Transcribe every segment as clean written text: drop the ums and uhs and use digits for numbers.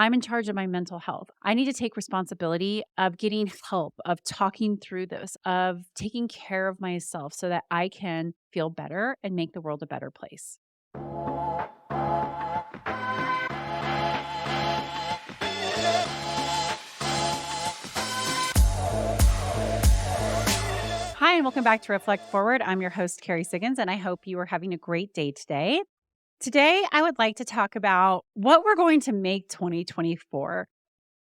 I'm in charge of my mental health. I need to take responsibility of getting help, of talking through this, of taking care of myself so that I can feel better and make the world a better place. Hi, and welcome back to Reflect Forward. I'm your host, Carrie Siggins, and I hope you are having a great day today. Today, I would like to talk about what we're going to make 2024.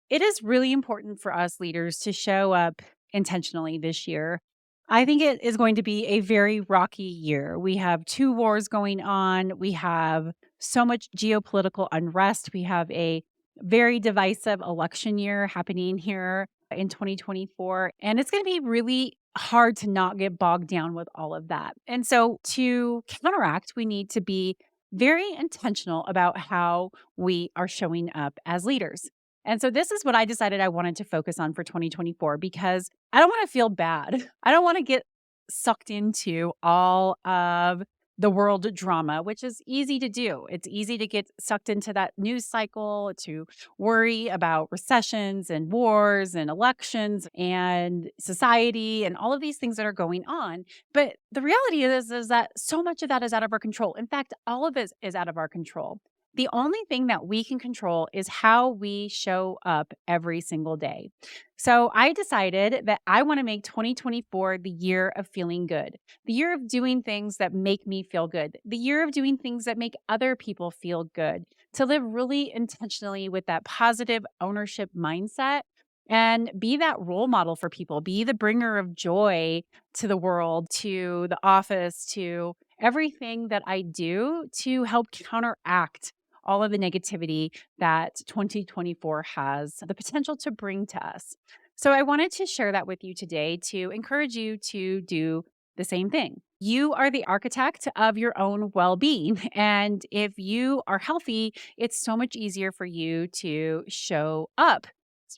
It is really important for us leaders to show up intentionally this year. I think it is going to be a very rocky year. We have two wars going on. We have so much geopolitical unrest. We have a very divisive election year happening here in 2024. And it's going to be really hard to not get bogged down with all of that. And so to counteract, we need to be very intentional about how we are showing up as leaders. And so this is what I decided I wanted to focus on for 2024 because I don't want to feel bad. I don't want to get sucked into all of the world drama, which is easy to do. It's easy to get sucked into that news cycle, to worry about recessions and wars and elections and society and all of these things that are going on. But the reality is that so much of that is out of our control. In fact, all of it is out of our control. The only thing that we can control is how we show up every single day. So I decided that I want to make 2024 the year of feeling good, the year of doing things that make me feel good, the year of doing things that make other people feel good, to live really intentionally with that positive ownership mindset and be that role model for people, be the bringer of joy to the world, to the office, to everything that I do to help counteract all of the negativity that 2024 has the potential to bring to us. So I wanted to share that with you today to encourage you to do the same thing. You are the architect of your own well-being. And if you are healthy, it's so much easier for you to show up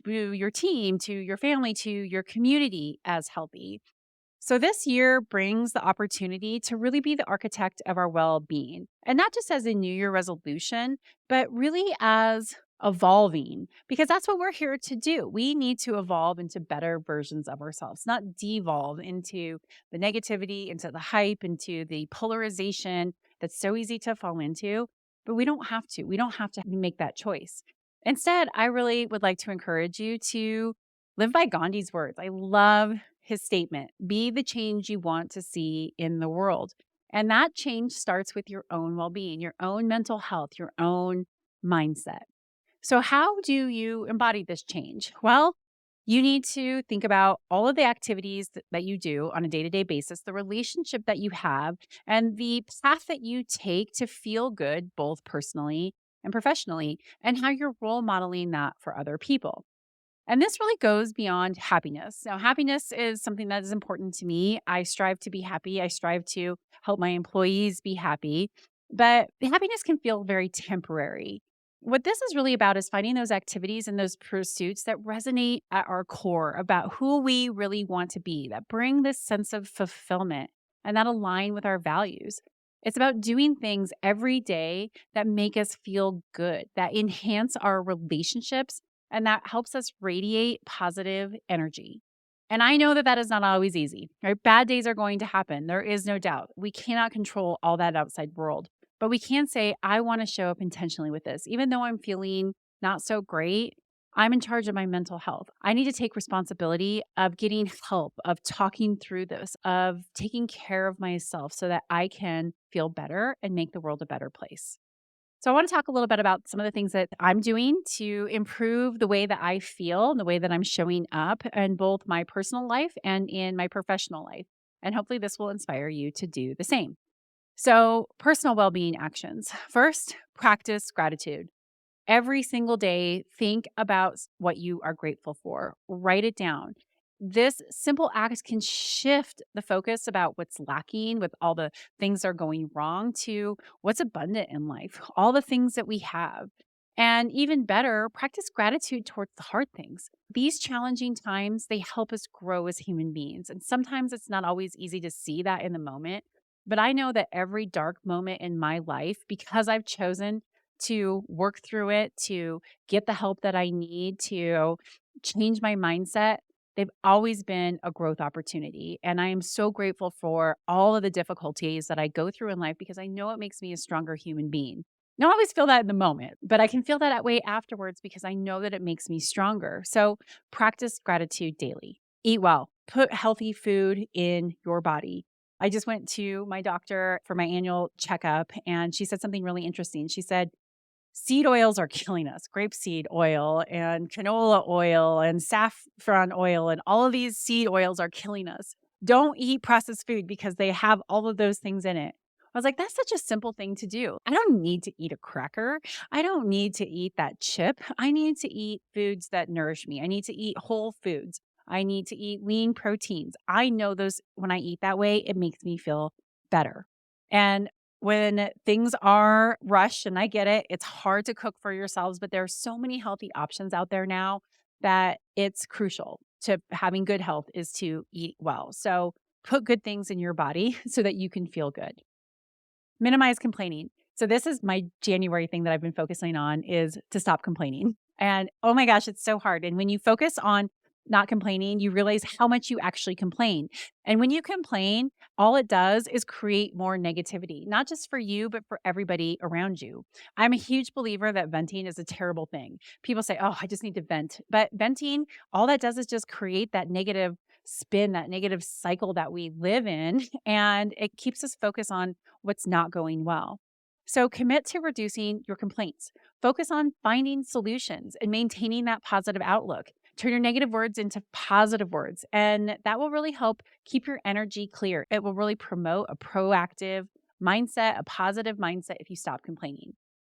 to your team, to your family, to your community as healthy. So this year brings the opportunity to really be the architect of our well-being. And not just as a New Year resolution, but really as evolving, because that's what we're here to do. We need to evolve into better versions of ourselves, not devolve into the negativity, into the hype, into the polarization that's so easy to fall into. But we don't have to. We don't have to make that choice. Instead, I really would like to encourage you to live by Gandhi's words. I love his statement, be the change you want to see in the world. And that change starts with your own well-being, your own mental health, your own mindset. So how do you embody this change? Well, you need to think about all of the activities that you do on a day-to-day basis, the relationship that you have, and the path that you take to feel good, both personally and professionally, and how you're role modeling that for other people. And this really goes beyond happiness. Now, happiness is something that is important to me. I strive to be happy. I strive to help my employees be happy. But happiness can feel very temporary. What this is really about is finding those activities and those pursuits that resonate at our core about who we really want to be, that bring this sense of fulfillment and that align with our values. It's about doing things every day that make us feel good, that enhance our relationships and that helps us radiate positive energy. And I know that that is not always easy, right? Bad days are going to happen. There is no doubt. We cannot control all that outside world, but we can say, I want to show up intentionally with this. Even though I'm feeling not so great, I'm in charge of my mental health. I need to take responsibility of getting help, of talking through this, of taking care of myself so that I can feel better and make the world a better place. So I want to talk a little bit about some of the things that I'm doing to improve the way that I feel and the way that I'm showing up in both my personal life and in my professional life. And hopefully this will inspire you to do the same. So, personal well-being actions. First, practice gratitude. Every single day, think about what you are grateful for. Write it down. This simple act can shift the focus about what's lacking with all the things that are going wrong to what's abundant in life, all the things that we have. And even better, practice gratitude towards the hard things. These challenging times, they help us grow as human beings. And sometimes it's not always easy to see that in the moment. But I know that every dark moment in my life, because I've chosen to work through it, to get the help that I need to change my mindset, they've always been a growth opportunity. And I am so grateful for all of the difficulties that I go through in life because I know it makes me a stronger human being. I don't always feel that in the moment, but I can feel that way afterwards because I know that it makes me stronger. So practice gratitude daily. Eat well. Put healthy food in your body. I just went to my doctor for my annual checkup and she said something really interesting. She said, seed oils are killing us. Grapeseed oil and canola oil and saffron oil and all of these seed oils are killing us. Don't eat processed food because they have all of those things in it. I was like, that's such a simple thing to do. I don't need to eat a cracker. I don't need to eat that chip. I need to eat foods that nourish me. I need to eat whole foods. I need to eat lean proteins. I know those when I eat that way, it makes me feel better. And when things are rushed, and I get it, it's hard to cook for yourselves, but there are so many healthy options out there now that it's crucial to having good health is to eat well. So put good things in your body so that you can feel good. Minimize complaining. So this is my January thing that I've been focusing on is to stop complaining. And oh my gosh, it's so hard. And when you focus on not complaining, you realize how much you actually complain. And when you complain, all it does is create more negativity, not just for you, but for everybody around you. I'm a huge believer that venting is a terrible thing. People say, oh, I just need to vent. But venting, all that does is just create that negative spin, that negative cycle that we live in. And it keeps us focused on what's not going well. So commit to reducing your complaints. Focus on finding solutions and maintaining that positive outlook. Turn your negative words into positive words, and that will really help keep your energy clear. It will really promote a proactive mindset, a positive mindset if you stop complaining.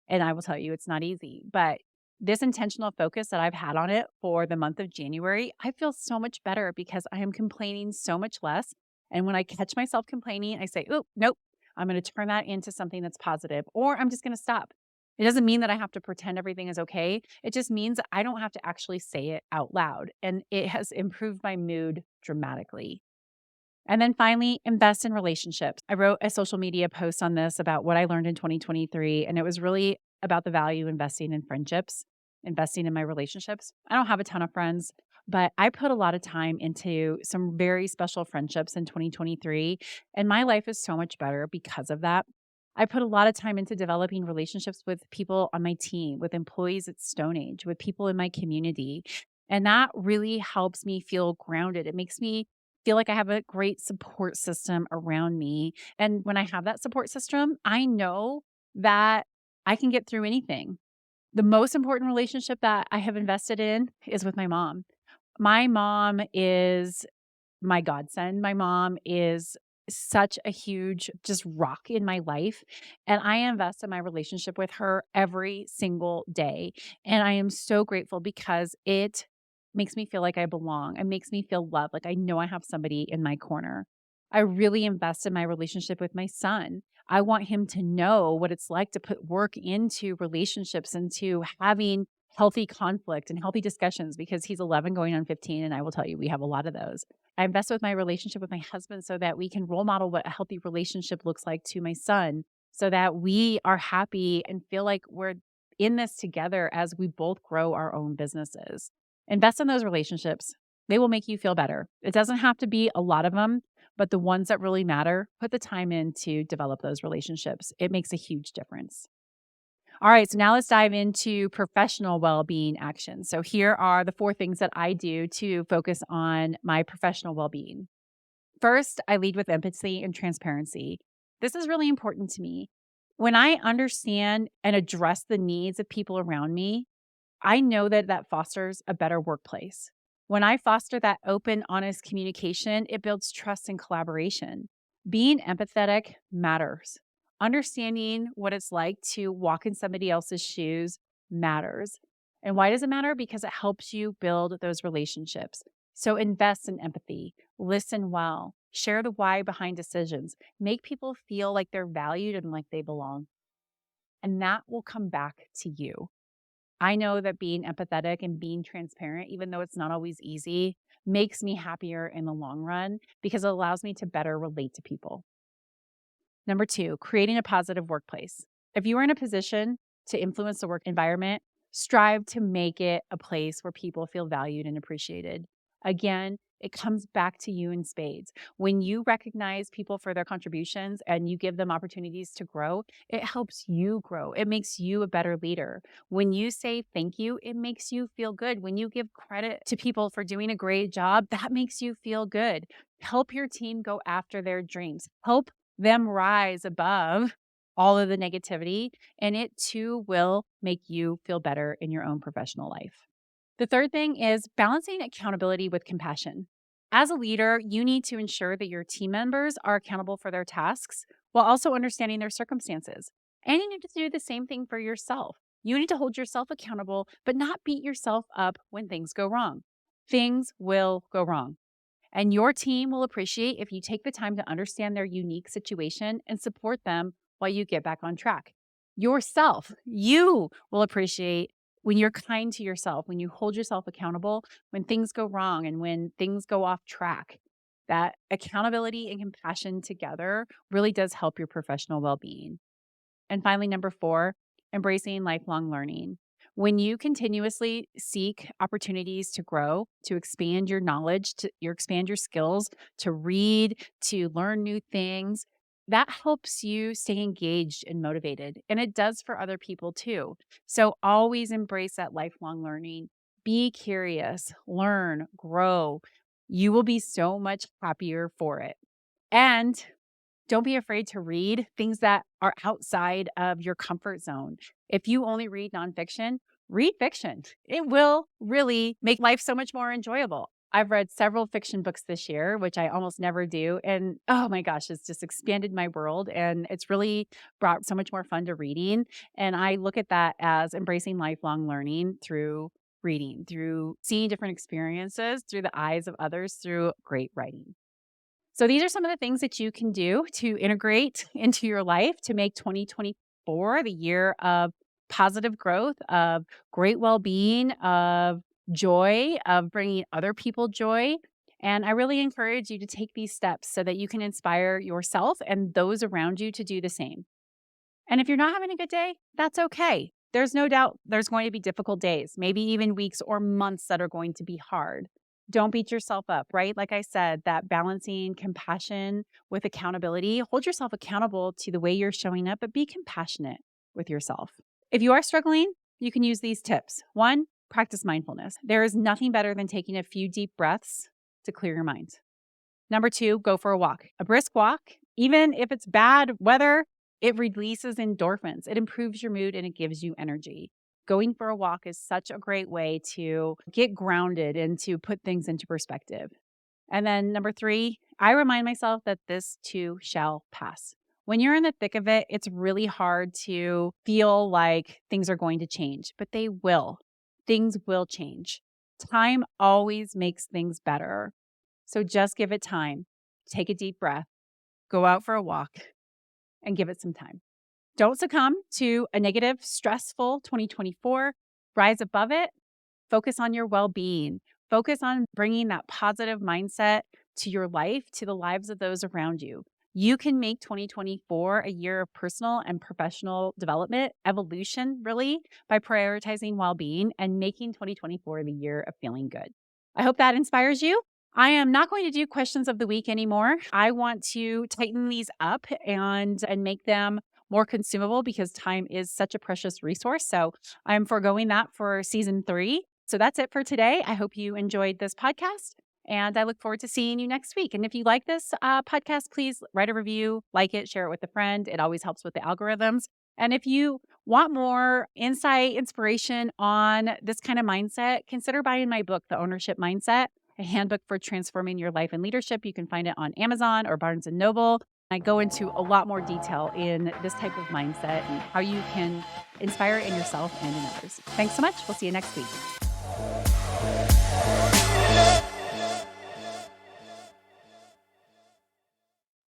And I will tell you, it's not easy, but this intentional focus that I've had on it for the month of January, I feel so much better because I am complaining so much less. And when I catch myself complaining, I say, oh, nope, I'm going to turn that into something that's positive, or I'm just going to stop. It doesn't mean that I have to pretend everything is okay. It just means I don't have to actually say it out loud. And it has improved my mood dramatically. And then finally, invest in relationships. I wrote a social media post on this about what I learned in 2023, and it was really about the value investing in friendships, investing in my relationships. I don't have a ton of friends, but I put a lot of time into some very special friendships in 2023, and my life is so much better because of that. I put a lot of time into developing relationships with people on my team, with employees at Stone Age, with people in my community. And that really helps me feel grounded. It makes me feel like I have a great support system around me. And when I have that support system, I know that I can get through anything. The most important relationship that I have invested in is with my mom. My mom is my godsend. My mom is such a huge just rock in my life, and I invest in my relationship with her every single day. And I am so grateful because it makes me feel like I belong. It makes me feel loved, like I know I have somebody in my corner. I really invest in my relationship with my son. I want him to know what it's like to put work into relationships, into having healthy conflict and healthy discussions because he's 11 going on 15, and I will tell you, we have a lot of those. I invest with my relationship with my husband so that we can role model what a healthy relationship looks like to my son, so that we are happy and feel like we're in this together as we both grow our own businesses. Invest in those relationships. They will make you feel better. It doesn't have to be a lot of them, but the ones that really matter, put the time in to develop those relationships. It makes a huge difference. All right, so now let's dive into professional well-being actions. So here are the 4 things that I do to focus on my professional well-being. First, I lead with empathy and transparency. This is really important to me. When I understand and address the needs of people around me, I know that that fosters a better workplace. When I foster that open, honest communication, it builds trust and collaboration. Being empathetic matters. Understanding what it's like to walk in somebody else's shoes matters. And why does it matter? Because it helps you build those relationships. So invest in empathy, listen well, share the why behind decisions, make people feel like they're valued and like they belong. And that will come back to you. I know that being empathetic and being transparent, even though it's not always easy, makes me happier in the long run because it allows me to better relate to people. Number 2, creating a positive workplace. If you are in a position to influence the work environment, strive to make it a place where people feel valued and appreciated. Again, it comes back to you in spades. When you recognize people for their contributions and you give them opportunities to grow, it helps you grow. It makes you a better leader. When you say thank you, it makes you feel good. When you give credit to people for doing a great job, that makes you feel good. Help your team go after their dreams. Help them rise above all of the negativity, and it too will make you feel better in your own professional life. The third thing is balancing accountability with compassion. As a leader, you need to ensure that your team members are accountable for their tasks while also understanding their circumstances. And you need to do the same thing for yourself. You need to hold yourself accountable, but not beat yourself up when things go wrong. Things will go wrong. And your team will appreciate if you take the time to understand their unique situation and support them while you get back on track. You will appreciate when you're kind to yourself, when you hold yourself accountable, when things go wrong and when things go off track. That accountability and compassion together really does help your professional well-being. And finally, number 4, embracing lifelong learning. When you continuously seek opportunities to grow, to expand your knowledge, to expand your skills, to read, to learn new things, that helps you stay engaged and motivated. And it does for other people too. So always embrace that lifelong learning. Be curious, learn, grow. You will be so much happier for it. And don't be afraid to read things that are outside of your comfort zone. If you only read nonfiction, read fiction. It will really make life so much more enjoyable. I've read several fiction books this year, which I almost never do. And oh my gosh, it's just expanded my world. And it's really brought so much more fun to reading. And I look at that as embracing lifelong learning through reading, through seeing different experiences through the eyes of others, through great writing. So these are some of the things that you can do to integrate into your life to make 2024 the year of positive growth, of great well-being, of joy, of bringing other people joy. And I really encourage you to take these steps so that you can inspire yourself and those around you to do the same. And if you're not having a good day, that's okay. There's no doubt there's going to be difficult days, maybe even weeks or months that are going to be hard. Don't beat yourself up, right? Like I said, that balancing compassion with accountability. Hold yourself accountable to the way you're showing up, but be compassionate with yourself. If you are struggling, you can use these tips. 1, practice mindfulness. There is nothing better than taking a few deep breaths to clear your mind. Number 2, go for a walk. A brisk walk, even if it's bad weather, it releases endorphins. It improves your mood and it gives you energy. Going for a walk is such a great way to get grounded and to put things into perspective. And then number 3, I remind myself that this too shall pass. When you're in the thick of it, it's really hard to feel like things are going to change, but they will. Things will change. Time always makes things better. So just give it time. Take a deep breath, go out for a walk, and give it some time. Don't succumb to a negative, stressful 2024. Rise above it. Focus on your well-being. Focus on bringing that positive mindset to your life, to the lives of those around you. You can make 2024 a year of personal and professional development, evolution, really, by prioritizing well-being and making 2024 the year of feeling good. I hope that inspires you. I am not going to do questions of the week anymore. I want to tighten these up and make them more consumable because time is such a precious resource. So I'm foregoing that for season 3. So that's it for today. I hope you enjoyed this podcast and I look forward to seeing you next week. And if you like this podcast, please write a review, like it, share it with a friend. It always helps with the algorithms. And if you want more insight, inspiration on this kind of mindset, consider buying my book, The Ownership Mindset, a handbook for transforming your life and leadership. You can find it on Amazon or Barnes & Noble. I go into a lot more detail in this type of mindset and how you can inspire it in yourself and in others. Thanks so much. We'll see you next week.